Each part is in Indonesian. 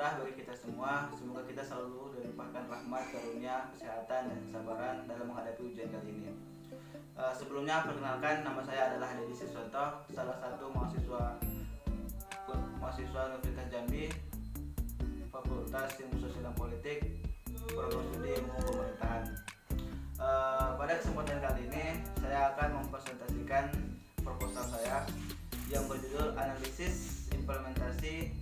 sejahtera bagi kita semua. Semoga kita selalu dilimpahkan rahmat, karunia, kesehatan, dan kesabaran dalam menghadapi ujian kali ini. Sebelumnya perkenalkan, nama saya adalah Deddy Siswanto, salah satu mahasiswa Universitas Jambi, Fakultas Ilmu Sosial dan Politik, Program Studi Ilmu Pemerintahan. Pada kesempatan kali ini saya akan mempresentasikan proposal saya yang berjudul Analisis Implementasi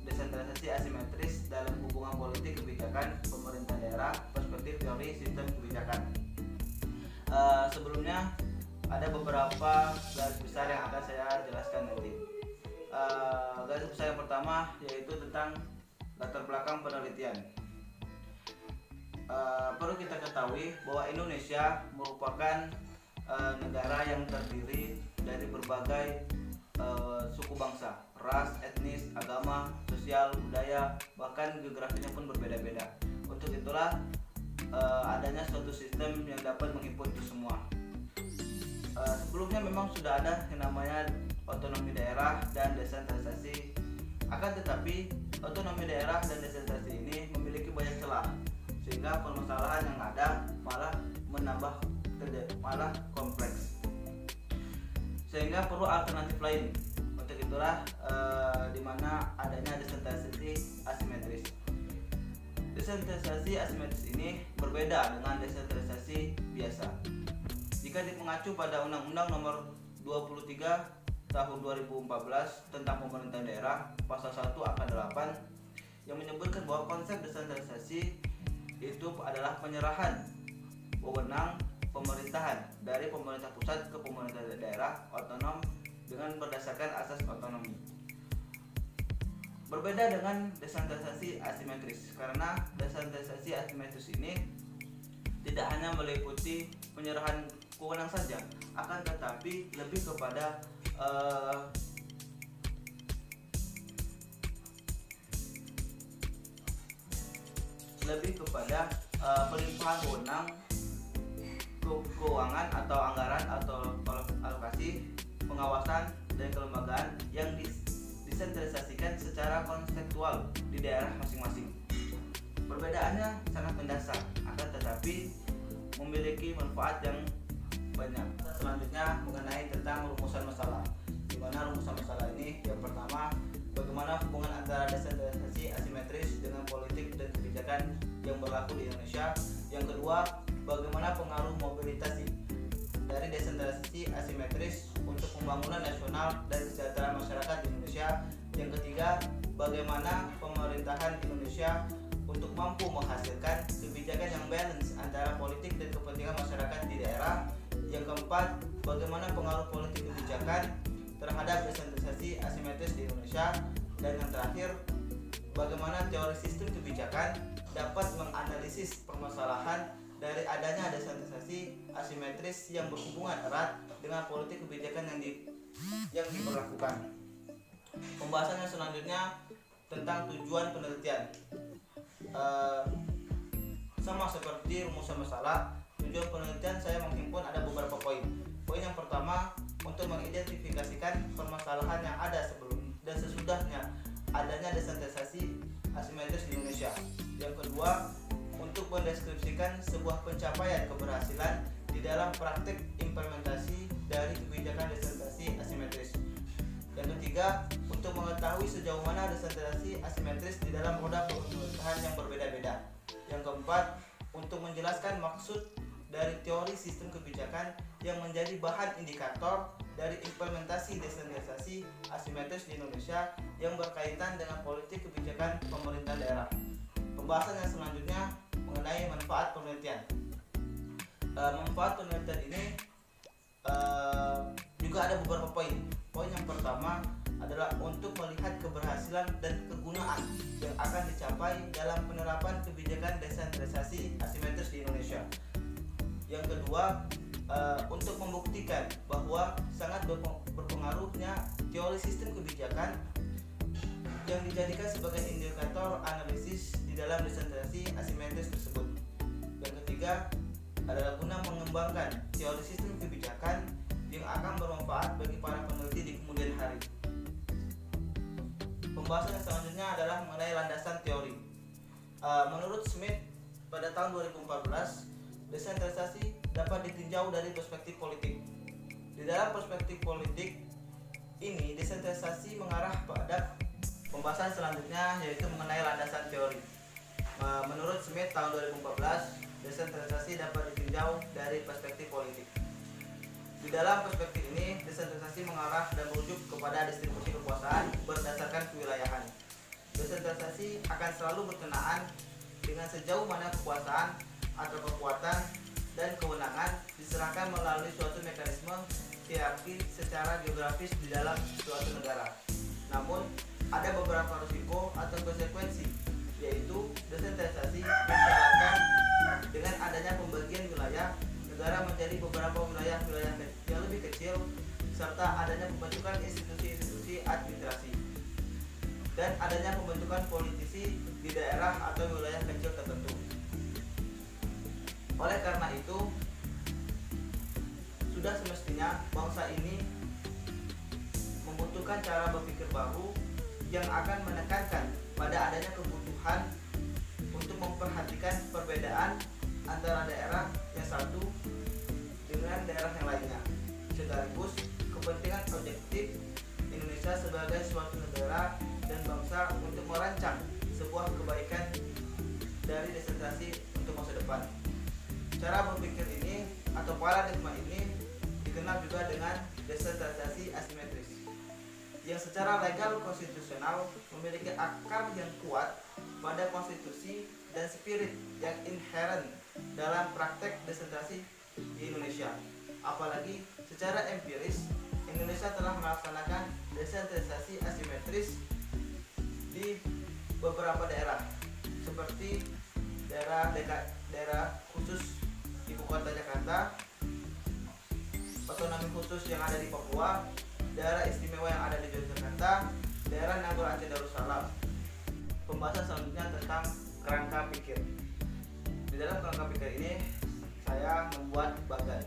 Desentralisasi Asimetris dalam Hubungan Politik Kebijakan Pemerintah Daerah, Perspektif Teori Sistem Kebijakan. Sebelumnya ada beberapa garis besar yang akan saya jelaskan nanti. Garis besar yang pertama yaitu tentang latar belakang penelitian. Perlu kita ketahui bahwa Indonesia merupakan negara yang terdiri dari berbagai suku bangsa, ras, etnis, agama, sosial, budaya, bahkan geografinya pun berbeda-beda. Untuk itulah adanya suatu sistem yang dapat menghimpun itu semua. Sebelumnya memang sudah ada yang namanya otonomi daerah dan desentralisasi. Akan tetapi otonomi daerah dan desentralisasi ini memiliki banyak celah, sehingga permasalahan yang ada malah kompleks, sehingga perlu alternatif lain. Untuk itulah di mana adanya desentralisasi asimetris. Desentralisasi asimetris ini berbeda dengan desentralisasi biasa. Jika mengacu pada Undang-Undang Nomor 23 Tahun 2014 tentang Pemerintahan Daerah, Pasal 1 Angka 8, yang menyebutkan bahwa konsep desentralisasi itu adalah penyerahan wewenang pemerintahan dari pemerintah pusat ke pemerintah daerah otonom dengan berdasarkan asas otonomi. Berbeda dengan desentralisasi asimetris, karena desentralisasi asimetris ini tidak hanya meliputi penyerahan wewenang saja, akan tetapi lebih kepada pelimpahan wewenang keuangan atau anggaran atau alokasi, pengawasan dan kelembagaan yang disentralisasikan secara konseptual di daerah masing-masing. Perbedaannya sangat mendasar, akan tetapi memiliki manfaat yang banyak. Selanjutnya mengenai tentang rumusan masalah. Di mana rumusan masalah ini yang pertama, bagaimana hubungan antara desentralisasi asimetris dengan politik dan kebijakan yang berlaku di Indonesia. Yang kedua, bagaimana pengaruh mobilitas dari desentralisasi asimetris untuk pembangunan nasional dan kesejahteraan masyarakat di Indonesia. Yang ketiga, bagaimana pemerintahan Indonesia untuk mampu menghasilkan kebijakan yang balance antara politik dan kepentingan masyarakat di daerah. Yang keempat, bagaimana pengaruh politik kebijakan terhadap desentralisasi asimetris di Indonesia. Dan yang terakhir, bagaimana teori sistem kebijakan dapat menganalisis permasalahan dari adanya desentralisasi asimetris yang berhubungan erat dengan politik kebijakan yang diberlakukan. Pembahasan yang selanjutnya tentang tujuan penelitian. Sama seperti rumusan masalah, tujuan penelitian saya menghimpun ada beberapa poin. Poin yang pertama, untuk mengidentifikasikan permasalahan yang ada sebelum dan sesudahnya adanya desentralisasi asimetris di Indonesia. Yang kedua, untuk mendeskripsikan sebuah pencapaian keberhasilan di dalam praktik implementasi dari kebijakan desentralisasi asimetris. Yang ketiga, untuk mengetahui sejauh mana desentralisasi asimetris di dalam roda pemerintahan yang berbeda-beda. Yang keempat, untuk menjelaskan maksud dari teori sistem kebijakan yang menjadi bahan indikator dari implementasi desentralisasi asimetris di Indonesia yang berkaitan dengan politik kebijakan pemerintah daerah. Pembahasan yang selanjutnya mengenai manfaat penelitian. Manfaat penelitian ini juga ada beberapa poin. Poin yang pertama adalah untuk melihat keberhasilan dan kegunaan yang akan dicapai dalam penerapan kebijakan desentralisasi asimetris di Indonesia. Yang kedua, untuk membuktikan bahwa sangat berpengaruhnya teori sistem kebijakan yang dijadikan sebagai indikator analisis di dalam desentralisasi asimetris tersebut. Yang ketiga adalah guna mengembangkan teori sistem kebijakan yang akan bermanfaat bagi para peneliti di kemudian hari. Pembahasan yang selanjutnya adalah mengenai landasan teori. Menurut Smith pada tahun 2014, desentralisasi dapat ditinjau dari perspektif politik. Di dalam perspektif politik ini, desentralisasi mengarah pada pembahasan selanjutnya, yaitu mengenai landasan teori. Menurut Smith tahun 2014, desentralisasi dapat ditinjau dari perspektif politik. Di dalam perspektif ini, desentralisasi mengarah dan merujuk kepada distribusi kekuasaan berdasarkan kewilayahan. Desentralisasi akan selalu berkenaan dengan sejauh mana kekuasaan atau kekuatan dan kewenangan diserahkan melalui suatu mekanisme hierarki secara geografis di dalam suatu negara. Namun, ada beberapa risiko atau konsekuensi, yaitu desentralisasi mensyaratkan dengan adanya pembagian wilayah negara menjadi beberapa wilayah-wilayah yang lebih kecil, serta adanya pembentukan institusi-institusi administrasi dan adanya pembentukan politisi di daerah atau wilayah kecil tertentu. Oleh karena itu, sudah semestinya bangsa ini membutuhkan cara berpikir baru yang akan menekankan pada adanya kebutuhan untuk memperhatikan perbedaan antara daerah yang satu dengan daerah yang lainnya, sekaligus kepentingan objektif Indonesia sebagai suatu negara dan bangsa untuk merancang sebuah kebaikan dari desentralisasi untuk masa depan. Cara berpikir ini atau paradigma ini dikenal juga dengan desentralisasi asimetris, yang secara legal konstitusional memiliki akar yang kuat pada konstitusi dan spirit yang inherent dalam praktek desentralisasi di Indonesia. Apalagi secara empiris, Indonesia telah melaksanakan desentralisasi asimetris di beberapa daerah, seperti daerah khusus Ibu Kota Jakarta, otonomi khusus yang ada di Papua, daerah istimewa yang ada di Yogyakarta, daerah Nagor Aceh Darussalam. Pembahasan selanjutnya tentang kerangka pikir. Di dalam kerangka pikir ini saya membuat bagan.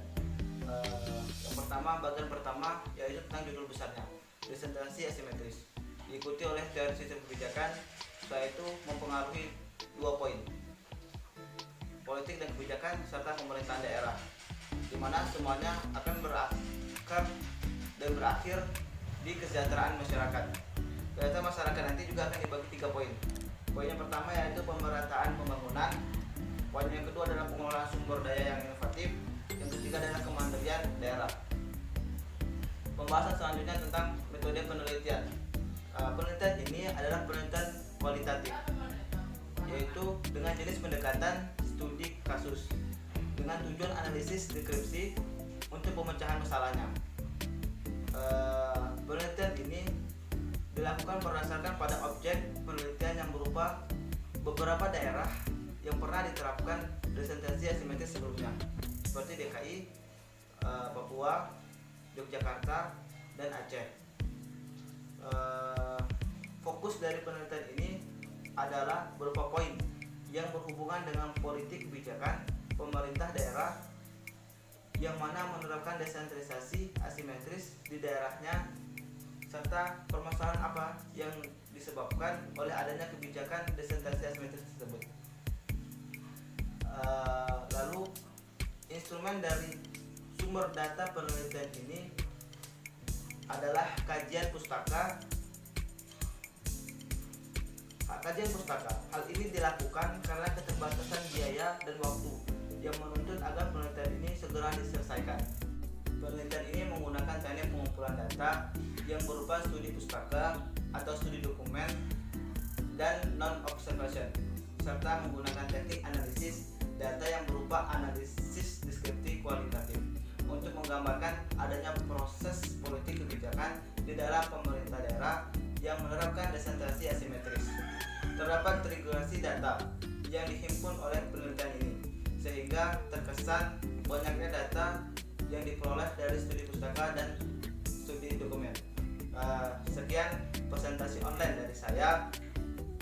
Yang pertama, bagian pertama yaitu tentang judul besarnya, desentralisasi asimetris. Diikuti oleh teori sistem kebijakan, yaitu mempengaruhi 2 poin: politik dan kebijakan serta pemerintahan daerah, di mana semuanya akan berakar dan berakhir di kesejahteraan masyarakat. Kesejahteraan masyarakat nanti juga akan dibagi 3 poin. Poin yang pertama yaitu pemerataan pembangunan. Poin yang kedua adalah pengelolaan sumber daya yang inovatif. Yang ketiga adalah kemandirian daerah. Pembahasan selanjutnya tentang metode penelitian. Penelitian ini adalah penelitian kualitatif, yaitu dengan jenis pendekatan studi kasus dengan tujuan analisis deskripsi untuk pemecahan masalahnya. Penelitian ini dilakukan berdasarkan pada objek penelitian yang berupa beberapa daerah yang pernah diterapkan desentralisasi asimetris sebelumnya, seperti DKI, Papua, Yogyakarta, dan Aceh. Fokus dari penelitian ini adalah berupa poin yang berhubungan dengan politik kebijakan pemerintah daerah yang mana menerapkan desentralisasi asimetris di daerahnya, serta permasalahan apa yang disebabkan oleh adanya kebijakan desentralisasi asimetris tersebut. Lalu instrumen dari sumber data penelitian ini adalah kajian pustaka. Hal ini dilakukan karena keterbatasan biaya dan waktu yang menuntut agar penelitian ini segera diselesaikan. Penelitian ini menggunakan teknik pengumpulan data yang berupa studi pustaka atau studi dokumen dan non-observation, serta menggunakan teknik analisis data yang berupa analisis deskriptif kualitatif untuk menggambarkan adanya proses politik kebijakan di dalam pemerintah daerah yang menerapkan desentralisasi asimetris. Terdapat triangulasi data yang dihimpun oleh penelitian ini, sehingga terkesan banyaknya data yang diperoleh dari studi pustaka dan studi dokumen. Sekian presentasi online dari saya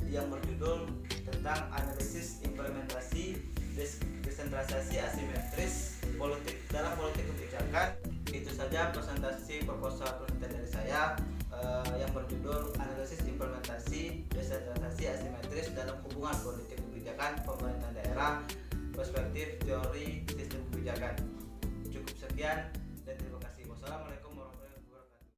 yang berjudul tentang analisis implementasi desentralisasi asimetris dalam politik kebijakan. Itu saja presentasi proposal penelitian dari saya yang berjudul analisis implementasi dalam hubungan politik kebijakan pemerintah daerah, perspektif teori sistem kebijakan. Cukup sekian dan terima kasih. Wassalamualaikum.